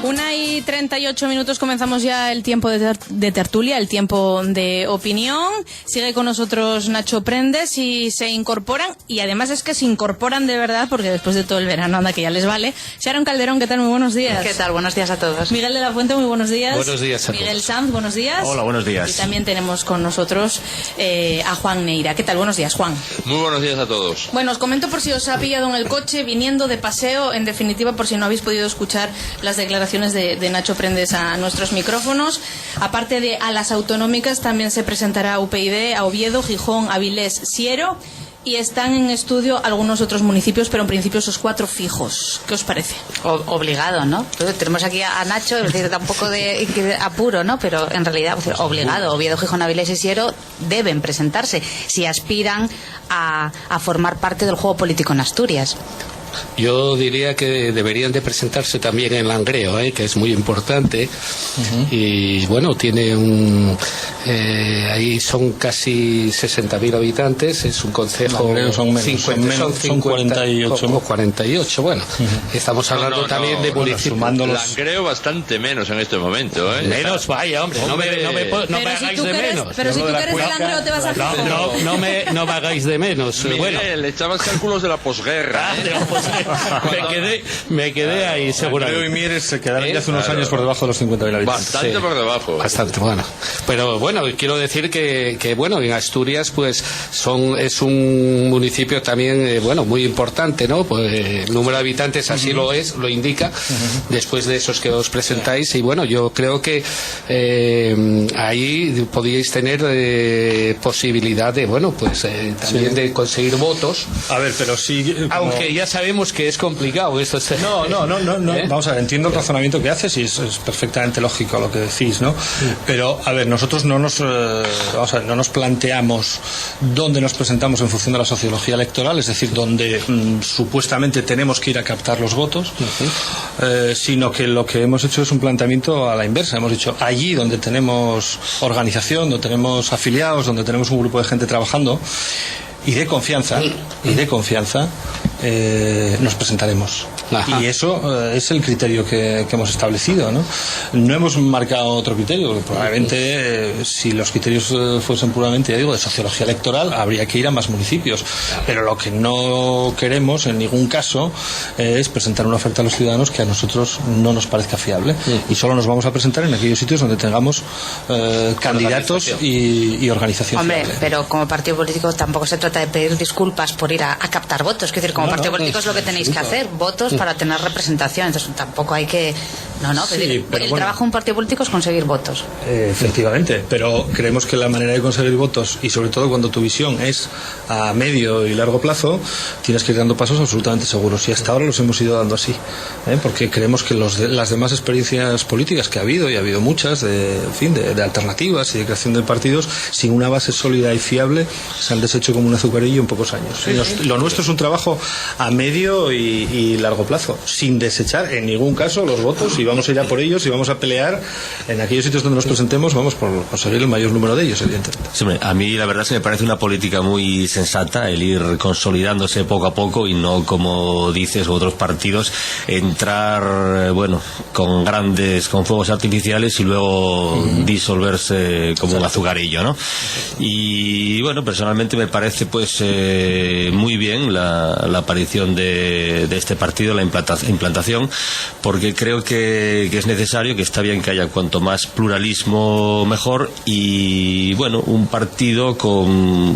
1:38, comenzamos ya el tiempo de tertulia, el tiempo de opinión. Sigue con nosotros Nacho Prendes y se incorporan, y además es que se incorporan de verdad, porque después de todo el verano, anda que ya les vale. Sharon Calderón, ¿qué tal? Muy buenos días. ¿Qué tal? Buenos días a todos. Miguel de la Fuente, muy buenos días. Buenos días a todos. Miguel Sanz, buenos días. Hola, buenos días. Y también tenemos con nosotros a Juan Neira. ¿Qué tal? Buenos días, Juan. Muy buenos días a todos. Bueno, os comento por si os ha pillado en el coche, viniendo de paseo, en definitiva, por si no habéis podido escuchar las declaraciones de Nacho Prendes a nuestros micrófonos. Aparte de a las autonómicas, también se presentará a UPyD, a Oviedo, Gijón, Avilés, Siero, y están en estudio algunos otros municipios, pero en principio esos 4 fijos. ¿Qué os parece? Obligado, ¿no? Pero tenemos aquí a Nacho, es decir, da un poco de apuro, ¿no? Pero en realidad, obligado. Oviedo, Gijón, Avilés y Siero deben presentarse si aspiran a formar parte del juego político en Asturias. Yo diría que deberían de presentarse también en Langreo, que es muy importante. Y bueno, tiene ahí son casi 60.000 habitantes, es un concejo. Langreo son menos, son 48. 48, bueno. Estamos hablando también de municipios. Langreo bastante menos en este momento, Menos, vaya, hombre, no me hagáis de menos. Pero si tú eres de Langreo te vas a Gijón. No me hagáis de menos. Miguel, bueno, le echabas cálculos de la posguerra. Me quedé ahí seguramente. Creo y Mieres se quedaron ya hace unos años por debajo de los 50.000 habitantes. Bastante por debajo. Bastante, bueno. Pero bueno, quiero decir que bueno, en Asturias pues es un municipio también muy importante, ¿no? Pues el número de habitantes así lo indica, después de esos que os presentáis, y bueno, yo creo que ahí podíais tener posibilidad de también de conseguir votos. A ver, pero sí, aunque ya sabemos que es complicado esto. No. Vamos a ver, entiendo el razonamiento que haces y es perfectamente lógico lo que decís, ¿no? Pero a ver, nosotros no nos planteamos dónde nos presentamos en función de la sociología electoral, es decir, dónde supuestamente tenemos que ir a captar los votos, sino que lo que hemos hecho es un planteamiento a la inversa. Hemos dicho, allí donde tenemos organización, donde tenemos afiliados, donde tenemos un grupo de gente trabajando y de confianza, nos presentaremos. Ajá. Y eso es el criterio que hemos establecido, ¿no? No hemos marcado otro criterio, porque probablemente si los criterios fuesen puramente, ya digo, de sociología electoral, habría que ir a más municipios. Pero lo que no queremos en ningún caso es presentar una oferta a los ciudadanos que a nosotros no nos parezca fiable. Y solo nos vamos a presentar en aquellos sitios donde tengamos candidatos y organización. Hombre, fiable. Pero como partido político tampoco se trata de pedir disculpas por ir a captar votos. Es decir, como partido político es lo que tenéis que hacer, votos para tener representación. Entonces tampoco hay que pedir. El trabajo de un partido político es conseguir votos. Efectivamente, pero creemos que la manera de conseguir votos, y sobre todo cuando tu visión es a medio y largo plazo, tienes que ir dando pasos absolutamente seguros, y hasta ahora los hemos ido dando así, porque creemos que las demás experiencias políticas que ha habido, y ha habido muchas de alternativas y de creación de partidos, sin una base sólida y fiable, se han deshecho como un azucarillo en pocos años. Lo nuestro es un trabajo a medio y largo plazo, sin desechar en ningún caso los votos, y vamos a ir a por ellos y vamos a pelear en aquellos sitios donde nos presentemos, vamos por conseguir el mayor número de ellos, evidentemente. Sí, a mí la verdad es que me parece una política muy sensata el ir consolidándose poco a poco, y no, como dices, otros partidos entrar con fuegos artificiales y luego disolverse como un azucarillo, ¿no? Y bueno, personalmente me parece muy bien la aparición de este partido, la implantación, porque creo que es necesario, que está bien que haya cuanto más pluralismo mejor, y un partido con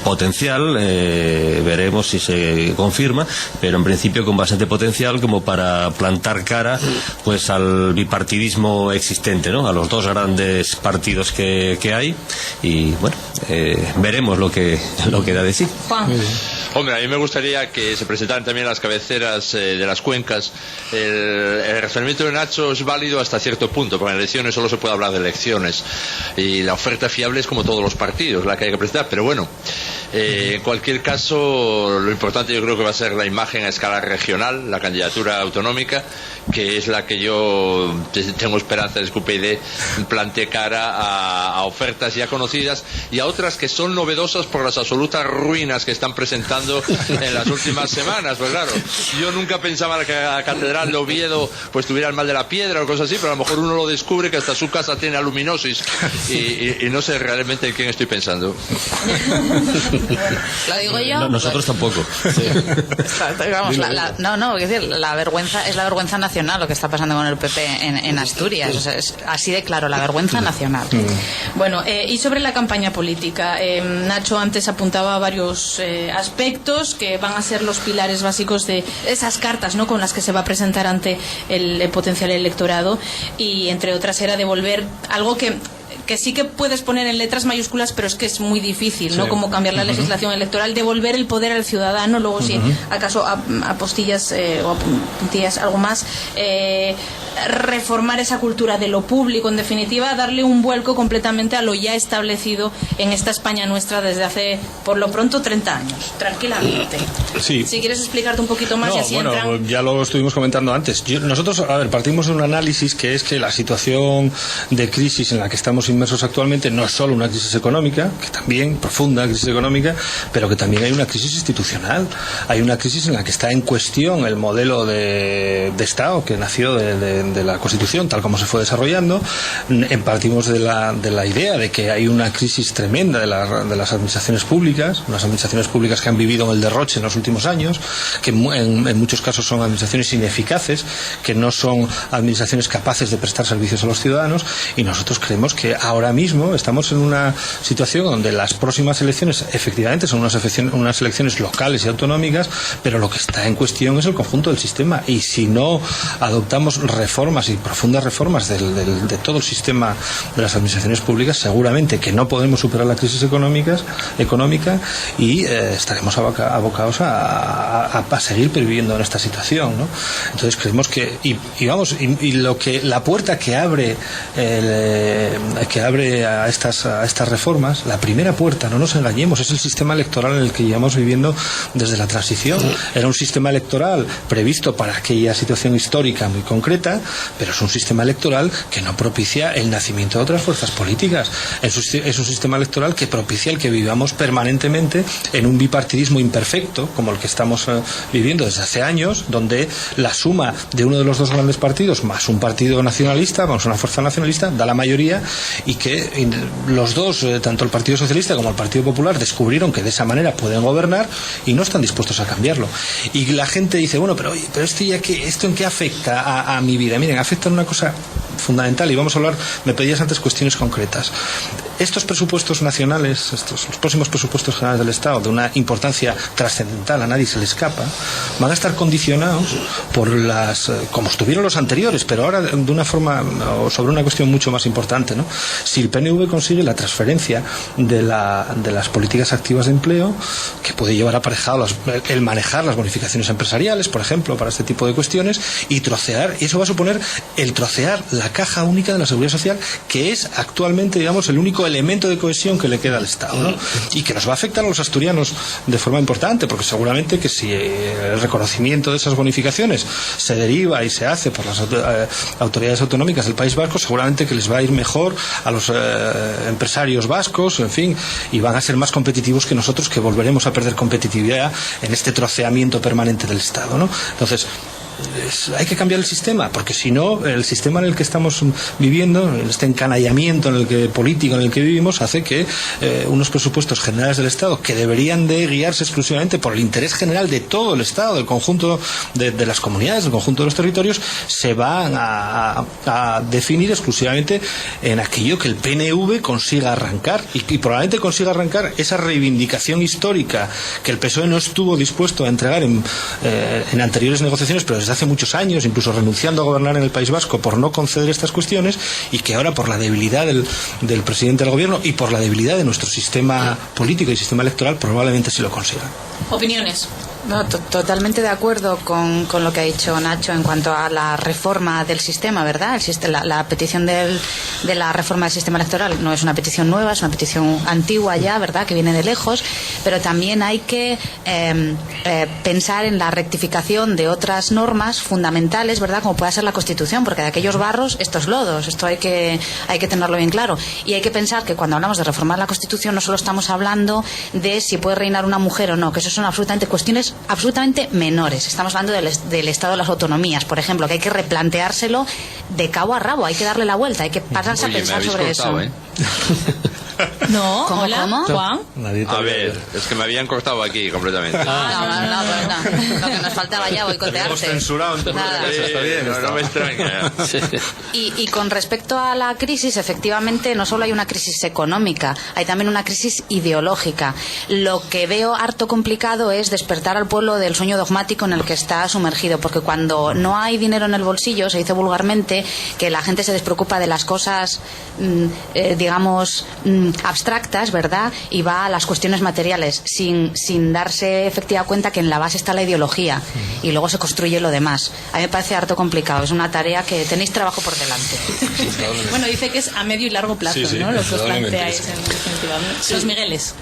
potencial, veremos si se confirma, pero en principio con bastante potencial como para plantar cara al bipartidismo existente, ¿no? A los dos grandes partidos que hay, y veremos lo que da de sí. Hombre, a mí me gustaría que se presentaran también las cabeceras de las cuencas. El razonamiento de Nacho es válido hasta cierto punto, porque en elecciones solo se puede hablar de elecciones, y la oferta fiable es como todos los partidos, la que hay que presentar, pero En cualquier caso, lo importante yo creo que va a ser la imagen a escala regional, la candidatura autonómica, que es la que yo tengo esperanza de que UPyD plantee cara a ofertas ya conocidas y a otras que son novedosas por las absolutas ruinas que están presentando en las últimas semanas. Pues claro, yo nunca pensaba que la Catedral de Oviedo pues tuviera el mal de la piedra o cosas así, pero a lo mejor uno lo descubre que hasta su casa tiene aluminosis y no sé realmente en quién estoy pensando. ¿Lo digo yo? Nosotros tampoco. Sí. Vamos, la vergüenza es la vergüenza nacional lo que está pasando con el PP en Asturias. O sea, es así de claro, la vergüenza nacional. Bueno, y sobre la campaña política, Nacho antes apuntaba varios aspectos que van a ser los pilares básicos de esas cartas, ¿no?, con las que se va a presentar ante el potencial electorado, y entre otras era devolver algo que sí que puedes poner en letras mayúsculas, pero es que es muy difícil, ¿no? Como cambiar la legislación electoral, devolver el poder al ciudadano, luego si acaso apostillas o a puntillas algo más, reformar esa cultura de lo público, en definitiva, darle un vuelco completamente a lo ya establecido en esta España nuestra desde hace, por lo pronto, 30 años, tranquilamente. Sí. Si quieres explicarte un poquito más, y así entran... Ya lo estuvimos comentando antes. Nosotros, partimos de un análisis que es que la situación de crisis en la que estamos inmersos actualmente no es solo una crisis económica, que también, profunda crisis económica, pero que también hay una crisis institucional. Hay una crisis en la que está en cuestión el modelo de Estado que nació de la Constitución, tal como se fue desarrollando. Partimos de la idea de que hay una crisis tremenda de las administraciones públicas, unas administraciones públicas que han vivido en el derroche en los últimos años, que en muchos casos son administraciones ineficaces, que no son administraciones capaces de prestar servicios a los ciudadanos, y nosotros creemos que ahora mismo estamos en una situación donde las próximas elecciones efectivamente son unas elecciones locales y autonómicas, pero lo que está en cuestión es el conjunto del sistema, y si no adoptamos reformas y profundas reformas de todo el sistema de las administraciones públicas, seguramente que no podemos superar la crisis económica y estaremos abocados a seguir perviviendo en esta situación, ¿no? Entonces creemos que la puerta que abre a estas reformas, la primera puerta, no nos engañemos, es el sistema electoral en el que llevamos viviendo desde la transición. Era un sistema electoral previsto para aquella situación histórica muy concreta, pero es un sistema electoral que no propicia el nacimiento de otras fuerzas políticas. Es un sistema electoral que propicia el que vivamos permanentemente en un bipartidismo imperfecto, como el que estamos viviendo desde hace años, donde la suma de uno de los dos grandes partidos más un partido nacionalista, vamos, una fuerza nacionalista, da la mayoría, y que los dos, tanto el Partido Socialista como el Partido Popular, descubrieron que de esa manera pueden gobernar y no están dispuestos a cambiarlo. Y la gente dice, bueno, pero ¿esto en qué afecta a mi vida? Miren, afecta en una cosa fundamental, y vamos a hablar, me pedías antes cuestiones concretas. Estos presupuestos nacionales, los próximos presupuestos generales del Estado, de una importancia trascendental, a nadie se le escapa, van a estar condicionados por como estuvieron los anteriores, pero ahora de una forma, o sobre una cuestión mucho más importante, ¿no? Si el PNV consigue la transferencia de las políticas activas de empleo, que puede llevar aparejado el manejar las bonificaciones empresariales, por ejemplo, para este tipo de cuestiones, y eso va a suponer el trocear la caja única de la Seguridad Social, que es actualmente, digamos, el único elemento de cohesión que le queda al Estado, ¿no? Y que nos va a afectar a los asturianos de forma importante, porque seguramente que si el reconocimiento de esas bonificaciones se deriva y se hace por las autoridades autonómicas del País Vasco, seguramente que les va a ir mejor a los empresarios vascos, en fin, y van a ser más competitivos que nosotros, que volveremos a perder competitividad en este troceamiento permanente del Estado, ¿no? Entonces, hay que cambiar el sistema, porque si no, el sistema en el que estamos viviendo, este encanallamiento político en el que vivimos, hace que unos presupuestos generales del Estado, que deberían de guiarse exclusivamente por el interés general de todo el Estado, del conjunto de las comunidades, del conjunto de los territorios, se van a definir exclusivamente en aquello que el PNV consiga arrancar, y probablemente consiga arrancar esa reivindicación histórica que el PSOE no estuvo dispuesto a entregar en anteriores negociaciones, pero desde hace muchos años, incluso renunciando a gobernar en el País Vasco por no conceder estas cuestiones, y que ahora, por la debilidad del presidente del gobierno y por la debilidad de nuestro sistema político y sistema electoral, probablemente sí lo consigan. Opiniones. No, totalmente de acuerdo con lo que ha dicho Nacho en cuanto a la reforma del sistema, ¿verdad? La petición de la reforma del sistema electoral no es una petición nueva, es una petición antigua ya, ¿verdad?, que viene de lejos, pero también hay que pensar en la rectificación de otras normas fundamentales, ¿verdad?, como puede ser la Constitución, porque de aquellos barros estos lodos, esto hay que tenerlo bien claro. Y hay que pensar que cuando hablamos de reformar la Constitución no solo estamos hablando de si puede reinar una mujer o no, que eso son absolutamente cuestiones absolutamente menores. Estamos hablando del estado de las autonomías, por ejemplo, que hay que replanteárselo de cabo a rabo, hay que darle la vuelta, hay que pararse a pensar sobre eso. No, ¿Cómo, hola, cómo? Juan. A ver, es que me habían cortado aquí completamente. No, lo que nos faltaba ya, boicotearte. Hemos censurado, Nada. está bien. No me extraña. Y con respecto a la crisis, efectivamente, no solo hay una crisis económica, hay también una crisis ideológica. Lo que veo harto complicado es despertar al pueblo del sueño dogmático en el que está sumergido, porque cuando no hay dinero en el bolsillo, se dice vulgarmente que la gente se despreocupa de las cosas, digamos, abstractas, ¿verdad?, y va a las cuestiones materiales sin darse efectiva cuenta que en la base está la ideología y luego se construye lo demás. A mí me parece harto complicado, es una tarea que tenéis trabajo por delante. Bueno, dice que es a medio y largo plazo, Sí, ¿no?, lo que os probablemente. planteáis en definitiva. Los Migueles.